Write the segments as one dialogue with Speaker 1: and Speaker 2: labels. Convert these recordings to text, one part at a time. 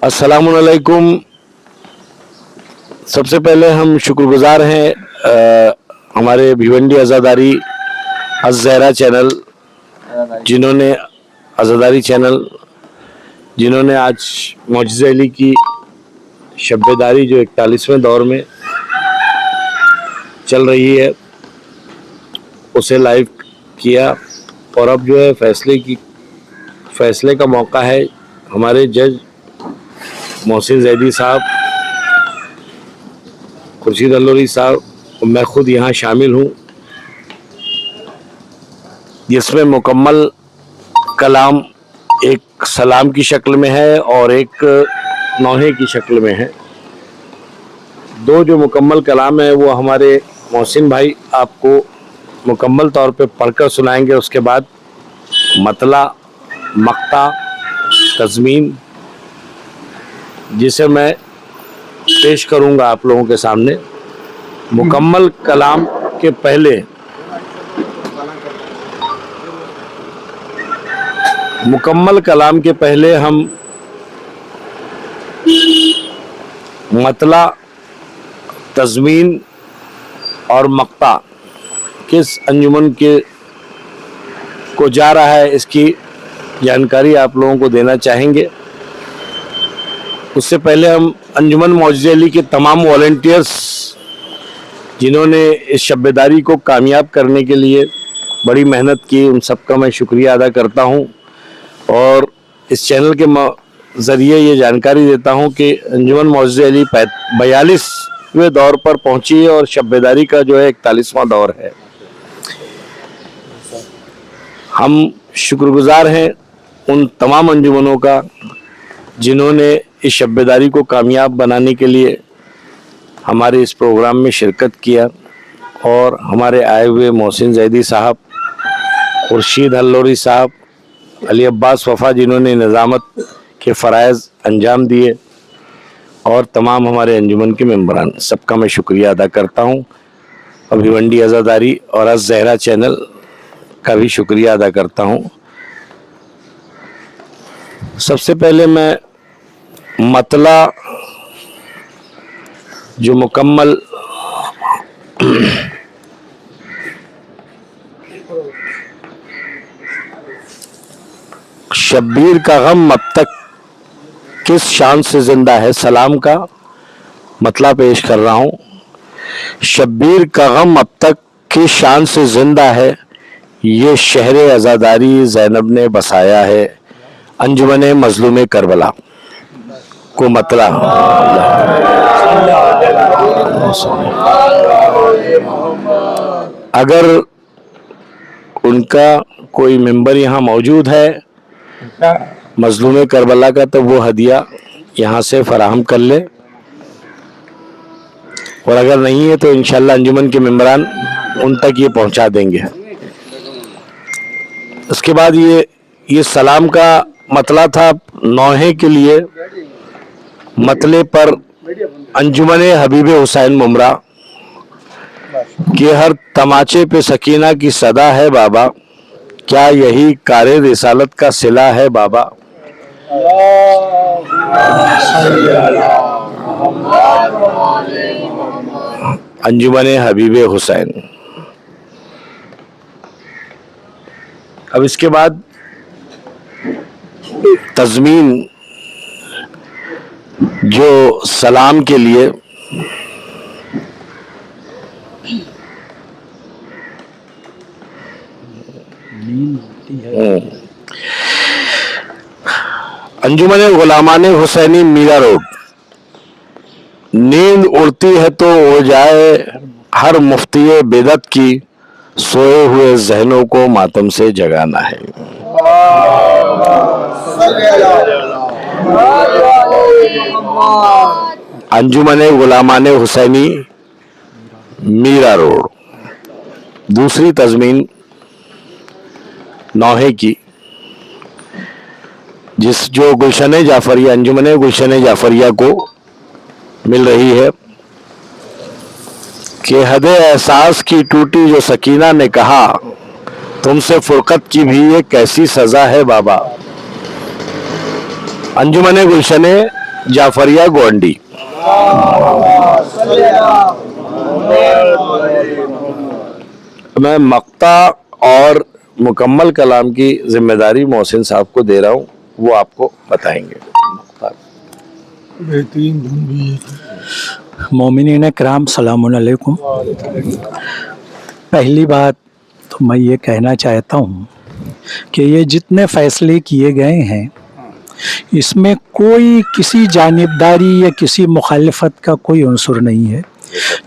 Speaker 1: अस्सलामुअलैकुम। सबसे पहले हम शुक्रगुजार हैं हमारे भिवंडी अज़ादारी अज़-ज़हरा चैनल जिन्होंने आज मौजज़े अली की शब्बेदारी जो 41वें दौर में चल रही है उसे लाइव किया। और अब जो है फैसले का मौका है। हमारे जज मोहसिन ज़ैदी साहब, खुर्शीद अल्लोरी साहब और मैं खुद यहाँ शामिल हूँ, जिसमें मुकम्मल कलाम एक सलाम की शक्ल में है और एक नौहे की शक्ल में है। दो जो मुकम्मल कलाम है वो हमारे मोहसिन भाई आपको मुकम्मल तौर पे पढ़कर सुनाएंगे। उसके बाद मतला, मक्ता, तज़मीन जिसे मैं पेश करूंगा आप लोगों के सामने। मुकम्मल कलाम के पहले हम मतला, तज़मीन और मक्ता किस अंजुमन के को जा रहा है इसकी जानकारी आप लोगों को देना चाहेंगे। उससे पहले हम अंजुमन मौजज़े अली के तमाम वॉलंटियर्स जिन्होंने इस शब्बेदारी को कामयाब करने के लिए बड़ी मेहनत की, उन सबका मैं शुक्रिया अदा करता हूं। और इस चैनल के ज़रिए ये जानकारी देता हूं कि अंजुमन मौजज़े अली 42वें दौर पर पहुंची है और शब्बेदारी का जो है 41वां दौर है। हम शुक्रगुजार हैं उन तमाम अंजुमनों का जिन्होंने इस शब्बेदारी को कामयाब बनाने के लिए हमारे इस प्रोग्राम में शिरकत किया। और हमारे आए हुए मोहसिन ज़ैदी साहब, खुर्शीद अल्लोरी साहब, अली अब्बास वफ़ा जिन्होंने निज़ामत के फ़राइज़ अंजाम दिए, और तमाम हमारे अंजुमन के मेंबरान, सबका मैं शुक्रिया अदा करता हूँ। और भिवंडी अज़ादारी और अज़-ज़हरा चैनल का भी शुक्रिया अदा करता हूँ। सबसे पहले मैं मतला जो मुकम्मल शब्बीर का गम अब तक किस शान से जिंदा है, सलाम का मतला पेश कर रहा हूँ। शब्बीर का गम अब तक किस शान से जिंदा है, ये शहर अज़ादारी ज़ैनब ने बसाया है, अंजुमन मज़लूम करबला को मतला। अगर उनका कोई मेंबर यहाँ मौजूद है मज़लूम करबला का, तो वो हदिया यहाँ से फराहम कर ले, और अगर नहीं है तो इंशाअल्लाह अंजुमन के मेंबरान उन तक ये पहुँचा देंगे। उसके बाद ये सलाम का मतला था नौहे के लिए। मतले पर अंजुमन हबीब हुसैन मुमरा के हर तमाचे पे सकीना की सदा है बाबा, क्या यही कारे रिसालत का सिला है बाबा। अंजुमन हबीब हुसैन। अब इसके बाद तज़मीन जो सलाम के लिए अंजुमन गुलामान हुसैनी मीरा रोड। नींद उड़ती है तो हो जाए हर मुफ्ती बिदत की, सोए हुए जहनों को मातम से जगाना है। अंजुमन गुलामान हुसैनी मीरा रोड। दूसरी तज़मीन नौहे की, जो गुलशन जाफरिया, अंजुमन गुलशन जाफरिया को मिल रही है कि हद एहसास की टूटी जो सकीना ने कहा, तुमसे फुरकत की भी ये कैसी सजा है बाबा। अंजुमन गुलशन जाफरिया गोंडी। मैं मक्ता और मुकम्मल कलाम की जिम्मेदारी मोहसिन साहब को दे रहा हूँ, वो आपको बताएंगे।
Speaker 2: मोमिनीन कराम सलामुन अलैकुम। पहली बात तो मैं ये कहना चाहता हूँ कि ये जितने फैसले किए गए हैं इसमें कोई किसी जानिबदारी या किसी मुखालिफत का कोई उन्सुर नहीं है,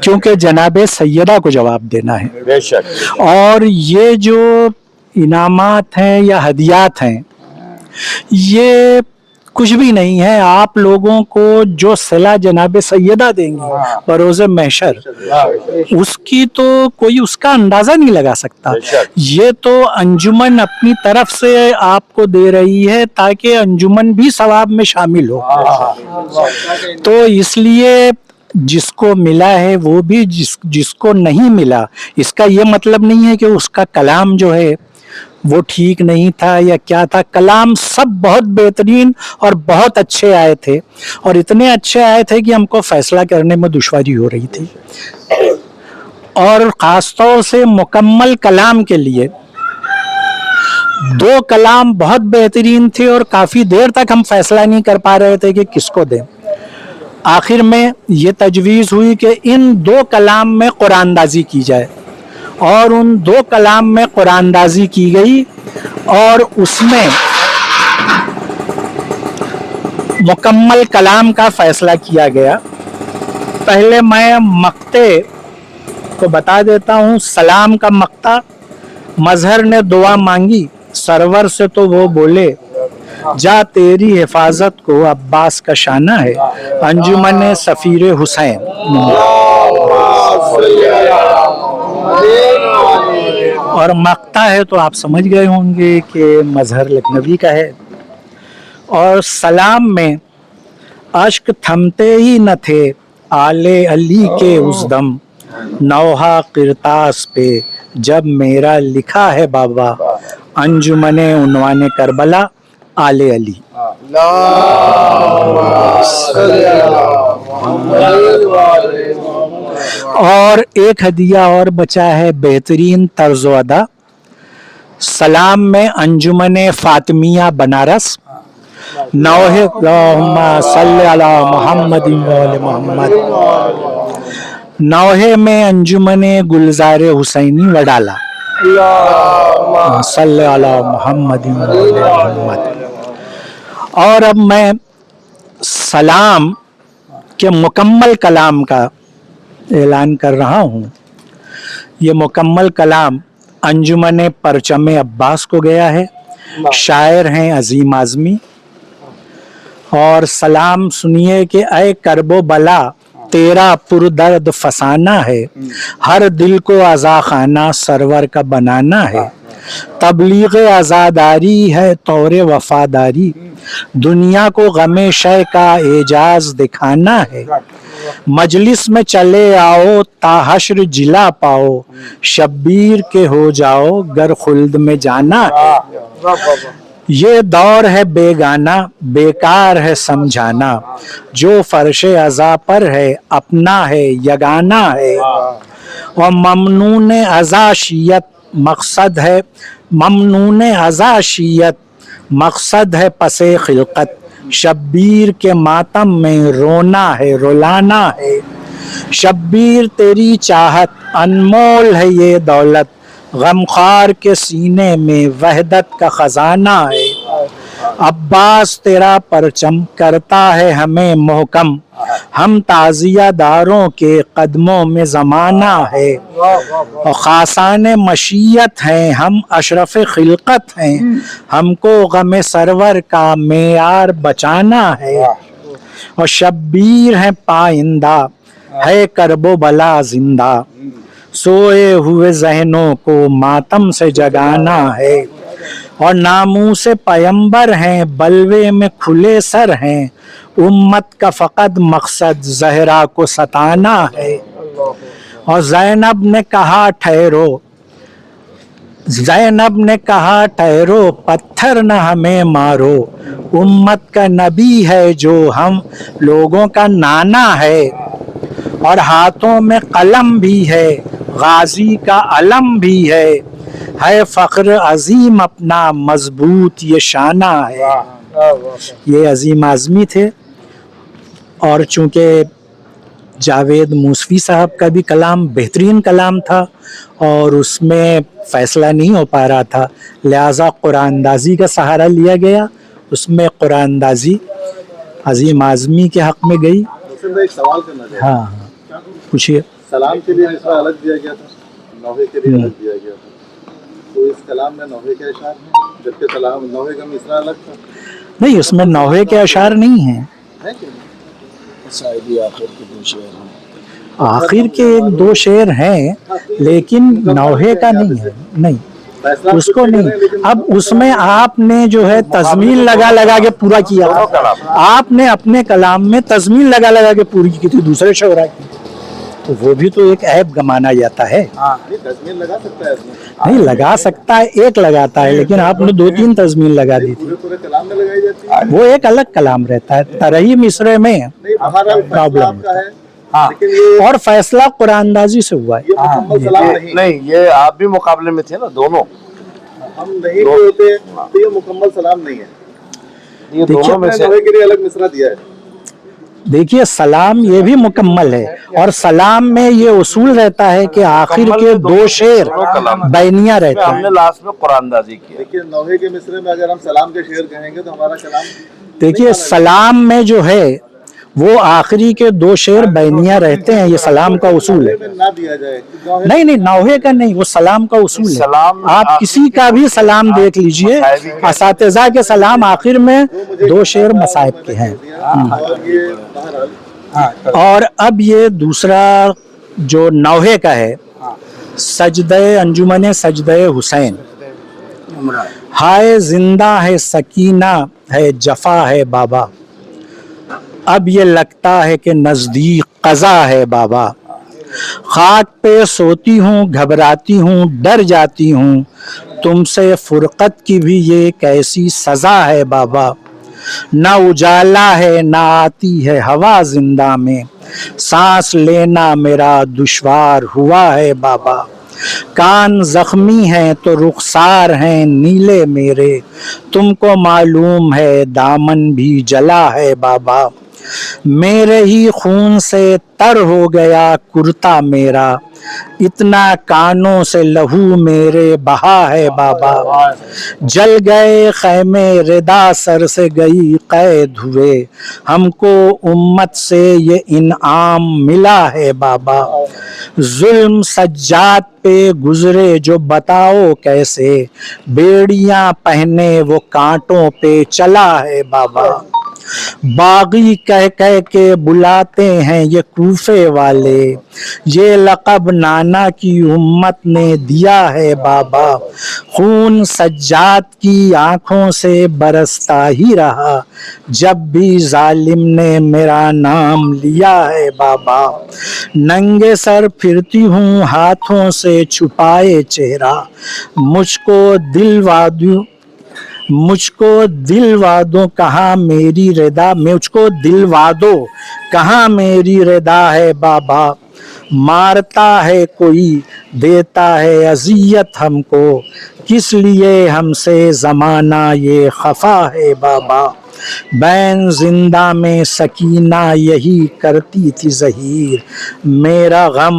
Speaker 2: क्योंकि जनाब सैयदा को जवाब देना है।
Speaker 1: बेशक।
Speaker 2: और ये जो इनामात हैं या हदियात हैं ये कुछ भी नहीं है। आप लोगों को जो सिला जनाब सैयदा देंगे बरोज़ महशर, उसकी तो कोई उसका अंदाज़ा नहीं लगा सकता। ये तो अंजुमन अपनी तरफ से आपको दे रही है ताकि अंजुमन भी सवाब में शामिल हो। तो इसलिए जिसको मिला है वो भी, जिसको नहीं मिला, इसका ये मतलब नहीं है कि उसका कलाम जो है वो ठीक नहीं था या क्या था। कलाम सब बहुत बेहतरीन और बहुत अच्छे आए थे, और इतने अच्छे आए थे कि हमको फैसला करने में दुश्वारी हो रही थी। और ख़ास तौर से मुकम्मल कलाम के लिए 2 कलाम बहुत बेहतरीन थे और काफ़ी देर तक हम फैसला नहीं कर पा रहे थे कि किसको दें। आखिर में ये तजवीज़ हुई कि इन 2 कलाम में कुरानदाजी की जाए, और उन 2 कलाम में कुरानदाजी की गई और उसमें मुकम्मल कलाम का फैसला किया गया। पहले मैं मक्ते को बता देता हूँ। सलाम का मक्ता, मजहर ने दुआ मांगी सरवर से तो वो बोले, जा तेरी हिफाजत को अब्बास का शाना है, अंजुमन सफीर हुसैन। और मक्ता है तो आप समझ गए होंगे कि मजहर लखनवी का है। और सलाम में अश्क थमते ही न थे आले अली के उस दम, नौहा किरतास पे जब मेरा लिखा है बाबा, अंजुमने उन्वाने करबला आले अली। और एक हदिया और बचा है बेहतरीन तर्ज़ो अदा। सलाम में अंजुमन फातिमिया बनारस, नौहे सल्ले अला मुहम्मद व आले मुहम्मद। नौहे में अंजुमन गुलजार हुसैनी वडाला, सल्ले अला मुहम्मद व आले मुहम्मद। और अब मैं सलाम के मुकम्मल कलाम का ऐलान कर रहा हूँ। ये मुकम्मल कलाम अंजुमन परचम अब्बास को गया है, शायर हैं अजीम आज़मी। और सलाम सुनिए कि ऐ करबो बला तेरा पुरदर्द फसाना है, हर दिल को आज़ा खाना सरवर का बनाना है, तबलीग आज़ादारी है तौरे वफादारी, दुनिया को गमे शय का एजाज दिखाना है, मजलिस में चले आओ ताहश्र जिला पाओ, शब्बीर के हो जाओ गर खुल्द में जाना है। ये दौर है बेगाना बेकार है समझाना, जो फर्शे अज़ा पर है अपना है यगाना है, और ममनून अज़ाशियत मकसद है, ममनून अज़ाशियत मकसद है पसे खिलकत, शब्बीर के मातम में रोना है रुलाना है, शब्बीर तेरी चाहत अनमोल है ये दौलत, गमखार के सीने में वहदत का खजाना है, अब्बास तेरा परचम करता है हमें मोहकम, हम ताजिया दारों के कदमों में ज़माना है, और खासान मशीयत हैं हम अशरफ खिलकत हैं, हमको गम सरवर का मेयार बचाना है, और शब्बीर है पाइंदा है करबो बला जिंदा, सोए हुए जहनों को मातम से जगाना है, और नामू से पैम्बर हैं बलवे में खुले सर हैं, उम्मत का फ़कत मकसद ज़हरा को सताना है, और ज़ैनब ने कहा ठहरो, ज़ैनब ने कहा ठहरो पत्थर न हमें मारो, उम्मत का नबी है जो हम लोगों का नाना है, और हाथों में कलम भी है, गाजी का अलम भी है फ़ख्र अजीम अपना मजबूत ये शाना है। ये अजीम आज़मी थे। और चूँकि जावेद मूसवी साहब का भी कलाम बेहतरीन कलाम था और उसमें फ़ैसला नहीं हो पा रहा था, लिहाजा कुरानदाजी का सहारा लिया गया। उसमें कुरानदाजी अजीम आज़मी के हक़ में गई।
Speaker 3: एक सवाल करना चाहिए।
Speaker 2: हाँ पूछिए।
Speaker 3: सलाम के लिए मिसरा अलग दिया गया था, नौहे के लिए अलग दिया गया था, तो इस कलाम में नौहे के अशार हैं, जबकि सलाम नौहे का मिसरा अलग था।
Speaker 2: नहीं, उसमें नौहे के अशार नहीं हैं,
Speaker 3: है कि नहीं?
Speaker 2: आखिर के एक दो शेर हैं, लेकिन नौहे का नहीं है। नहीं,
Speaker 3: फैसला
Speaker 2: उसको नहीं। अब उसमें आपने जो है तज़मीन लगा लगा के पूरा किया था, आपने अपने कलाम में तज़मीन लगा लगा के पूरी की थी दूसरे शोरा की, तो वो भी तो एक ऐब गमाना जाता है।
Speaker 3: नहीं, तज़मीन लगा सकता है इसमें।
Speaker 2: नहीं लगा सकता है, एक लगाता है, लेकिन आपने दो तीन तज़मीन लगा दी थी,
Speaker 3: पूरे कलाम में लगाई जाती है।
Speaker 2: वो एक अलग कलाम रहता है। तरही मिसरे में
Speaker 3: नहीं, बहरहाल फैसला
Speaker 2: प्रॉब्लम
Speaker 3: आपका है, लेकिन ये
Speaker 2: और फैसला कुरानदाजी से हुआ है।
Speaker 3: मुकम्मल सलाम नहीं।
Speaker 4: नहीं, ये आप भी मुकाबले में थे ना, दोनों
Speaker 3: हम नहीं भी होते तो ये मुकम्मल सलाम नहीं है।
Speaker 4: ये दोनों में से
Speaker 3: नौहे के लिए अलग मिसरा दिया है।
Speaker 2: देखिए, सलाम ये भी मुकम्मल है, और सलाम में ये उसूल रहता है कि आखिर के दो शेर बैनिया रहते हैं।
Speaker 4: हमने लास्ट में कुरानदाजी किया।
Speaker 3: देखिए, नौहे के मिसरे में अगर हम सलाम के शेर कहेंगे तो हमारा कलाम
Speaker 2: देखिए, सलाम में जो है वो आखिरी के दो शेर बैनिया रहते हैं, ये सलाम का उसूल है।
Speaker 3: में ना दिया जाए।
Speaker 2: नहीं नहीं, नौहे का नहीं, वो सलाम का उसूल है।
Speaker 4: सलाम
Speaker 2: आप किसी का भी सलाम देख लीजिए, असातिज़ा के सलाम आखिर में दो शेर मसाइब के हैं।
Speaker 3: और ये बहरहाल
Speaker 2: और अब ये दूसरा जो नौहे का है, सजदे अंजुमन सजदे हुसैन, हाय जिंदा है सकीना है जफा है बाबा, अब ये लगता है कि नज़दीक क़ज़ा है बाबा, खाक पे सोती हूँ घबराती हूँ डर जाती हूँ, तुमसे फुरकत की भी ये कैसी सज़ा है बाबा, ना उजाला है ना आती है हवा जिंदा में, सांस लेना मेरा दुश्वार हुआ है बाबा, कान जख्मी हैं तो रुखसार हैं नीले मेरे, तुमको मालूम है दामन भी जला है बाबा, मेरे ही खून से तर हो गया कुर्ता मेरा, इतना कानों से लहू मेरे बहा है बाबा, जल गए खैमे रिदा सर से गई कैद हुए, हमको उम्मत से ये इनाम मिला है बाबा, जुल्म सज्जाद पे गुजरे जो बताओ कैसे, बेड़ियां पहने वो कांटों पे चला है बाबा, बागी कह कह के बुलाते हैं ये कूफे वाले, ये लक़ब नाना की उम्मत ने दिया है बाबा, खून सज्जाद की आंखों से बरसता ही रहा, जब भी जालिम ने मेरा नाम लिया है बाबा, नंगे सर फिरती हूँ हाथों से छुपाए चेहरा, मुझको दिल वादो कहाँ मेरी रिदा, मुझको दिल वादो कहाँ मेरी रिदा है बाबा, मारता है कोई देता है अजियत हमको, किस लिए हमसे ज़माना ये खफा है बाबा, बैन जिंदा में सकीना यही करती थी ज़हीर, मेरा गम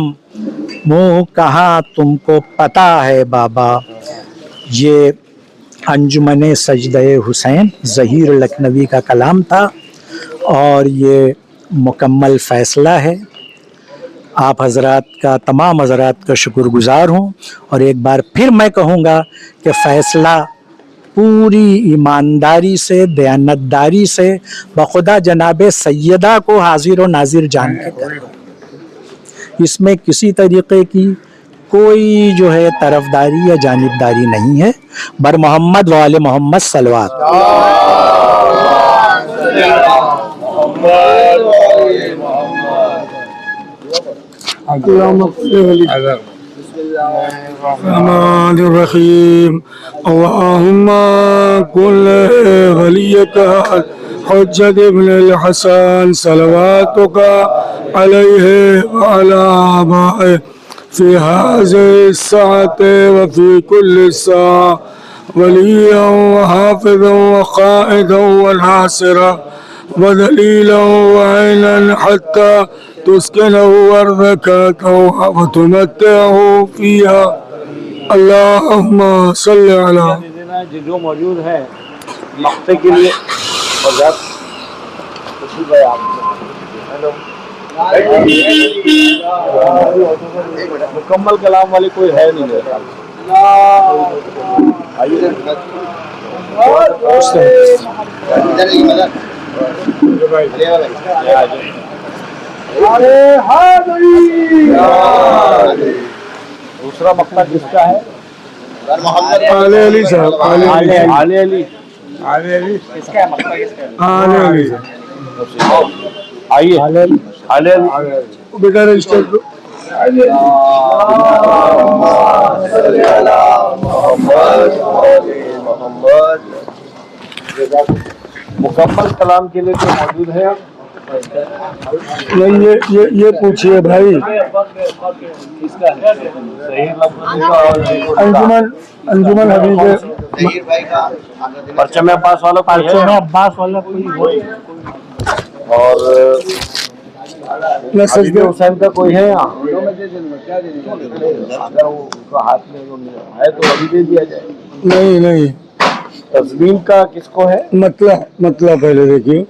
Speaker 2: मुँह कहाँ तुमको पता है बाबा। ये अंजुमन सजदे हुसैन ज़हीर लखनवी का कलाम था और ये मुकम्मल फ़ैसला है। आप हज़रात का, तमाम हज़रात का शुक्रगुज़ार हूँ, और एक बार फिर मैं कहूँगा कि फ़ैसला पूरी ईमानदारी से, दयानतदारी से, बखुदा जनाब सैयदा को हाजिर व नाजिर जान के करें। इसमें किसी तरीक़े की कोई जो है तरफदारी या जानिबदारी नहीं है। बर मोहम्मद वाले मोहम्मद सलवात।
Speaker 5: الرحمن الرحيم اللهم كن وليك حجة ابن الحسن صلواتك عليه وعلى آبائه في هذه الساعة وفي كل ساعة وليا وحافظا وقائدا وناصرا ودليلا وعينا حتى تسكنه أرضك وتمتعه فيها اللهم صل على
Speaker 4: جو موجود ہے مقتے کے لیے مکمل کلام والے کوئی ہے نہیں میرے خیال میں. دوسرا مقطع کس کا ہے؟
Speaker 5: آلے علی صاحب
Speaker 4: آلے علی
Speaker 5: آلے علی
Speaker 4: آئیے آلے علی
Speaker 5: بیٹا رجسٹر کرو
Speaker 4: مکمل کلام کے لیے جو موجود ہے
Speaker 5: نہیں یہ پوچھئے بھائی انجمن حبیب
Speaker 4: پرچم عباس والا
Speaker 2: عباس والا کوئی
Speaker 4: اور
Speaker 5: نہ
Speaker 4: حبیب
Speaker 5: سجدے
Speaker 4: حسین کا کوئی ہے یہاں اگر وہ اس کو ہاتھ میں ہے تو ابھی دے دیا جائے.
Speaker 5: نہیں
Speaker 4: تزمین کا کس کو ہے؟
Speaker 5: مطلب پہلے دیکھیے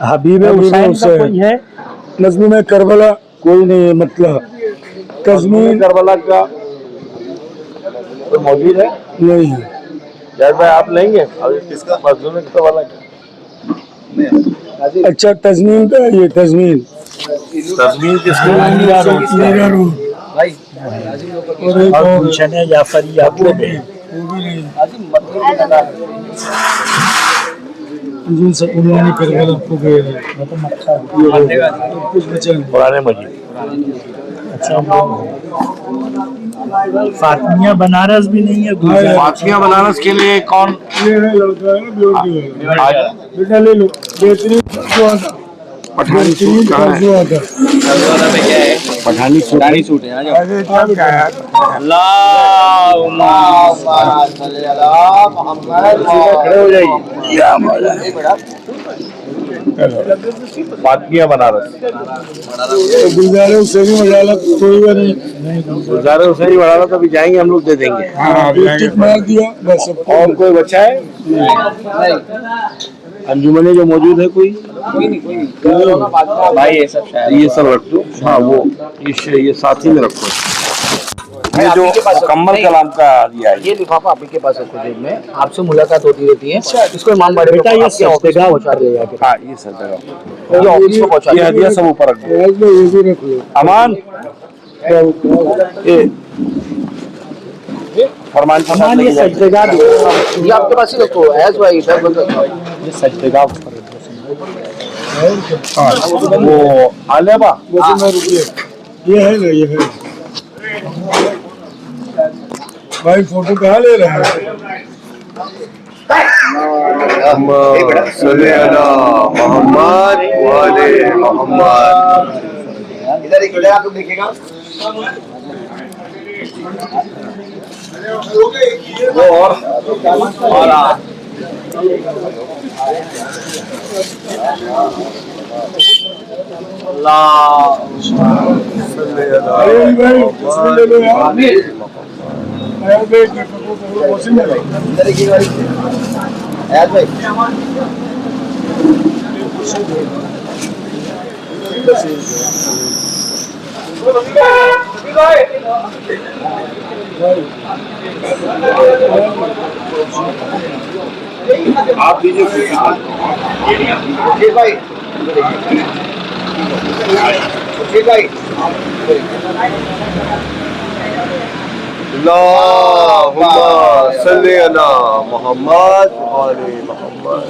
Speaker 2: حبیب حسین کا کوئی ہے؟
Speaker 5: نظم کربلا کوئی نہیں ہے مطلب
Speaker 4: تزمین کربلا کا کوئی موجود ہے
Speaker 5: نہیں ہے
Speaker 4: جائز بھائی آپ لیں گے کس کا مظلوم کربلا کا
Speaker 5: اچھا تزمین کا ہے یہ تزمین
Speaker 4: تزمین کس کو
Speaker 5: میرا روح
Speaker 2: اور گلشن جعفری آپ کو دیں
Speaker 5: جن سے انہوں نے کربلا کو گئے کچھ بچا نہیں
Speaker 4: قرآن مجید.
Speaker 2: اچھا فاطمیہ بنارس بھی نہیں ہے
Speaker 4: فاطمیہ بنارس کے لیے کون؟
Speaker 5: یہ ہے لڑکا ہے نا بیوٹی ہے بیٹا لے لو بہترین جو آتا
Speaker 4: پٹھانی سوٹ کہاں ہے؟ پٹھانی سوٹ ہے. کھڑے ہو جائیے. فاطمیہ بنارس
Speaker 5: گلزارے سے بھی مجالت کوئی بھی نہیں
Speaker 4: گلزار حسین بڑھا رہا تو ابھی جائیں گے ہم لوگ دے دیں گے.
Speaker 5: ٹک مار دیا بس
Speaker 4: اور کوئی بچہ ہے انجمن جو موجود ہے کوئی بھائی یہ سب رکھ دو. ہاں وہ یہ ساتھی میں رکھو. یہ جو مکمل کلام کا دیا ہے
Speaker 6: یہ لفافہ آپ کے پاس ہے جیب میں آپ سے ملاقات ہوتی رہتی ہے اس کو امام باڑے بیٹا یہ آفس میں پہنچا دیا جائے
Speaker 4: ہاں یہ سب جگہ
Speaker 6: یہ آفس میں پہنچا
Speaker 4: یہ
Speaker 6: دیا
Speaker 4: ہدیہ سب اوپر رکھ دو.
Speaker 5: یہ بھی رکھ لو
Speaker 4: امان فرمان
Speaker 2: ہمارے یہ سجدگاہ بھی
Speaker 6: یہ آپ کے پاس ہی رکھو ایز بھائی
Speaker 2: یہ سجدگاہ
Speaker 4: وہ عالبہ
Speaker 5: یہ ہے نا یہ ہے بھائی فوٹو کہاں لے رہے ہیں
Speaker 3: صلی علی محمد وعلی محمد. ادھر ایک آپ لوگ دیکھے گا
Speaker 4: آپ دیجیے
Speaker 3: اللہم صلی علی محمد وعلی محمد.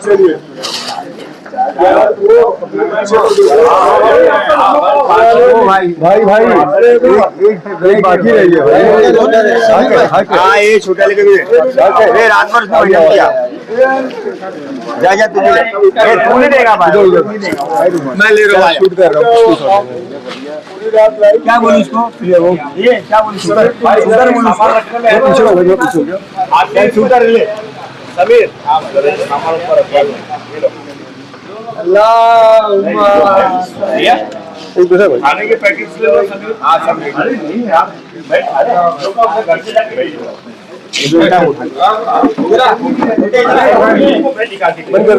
Speaker 5: चलिए
Speaker 3: भाई भाई एक बाकी रही है हाँ ये छोटा लेके भी रात भर उसने बढ़िया किया जा जा तू नहीं देगा भाई मैं ले रहा हूँ शूट कर रहा हूँ क्या बोलूं इसको ये क्या बोलूं उधर बोलूं आप शूट कर ले समीर खाने के पैकेट्स ले लो समीर अरे नहीं यार घर से जाके बंद कर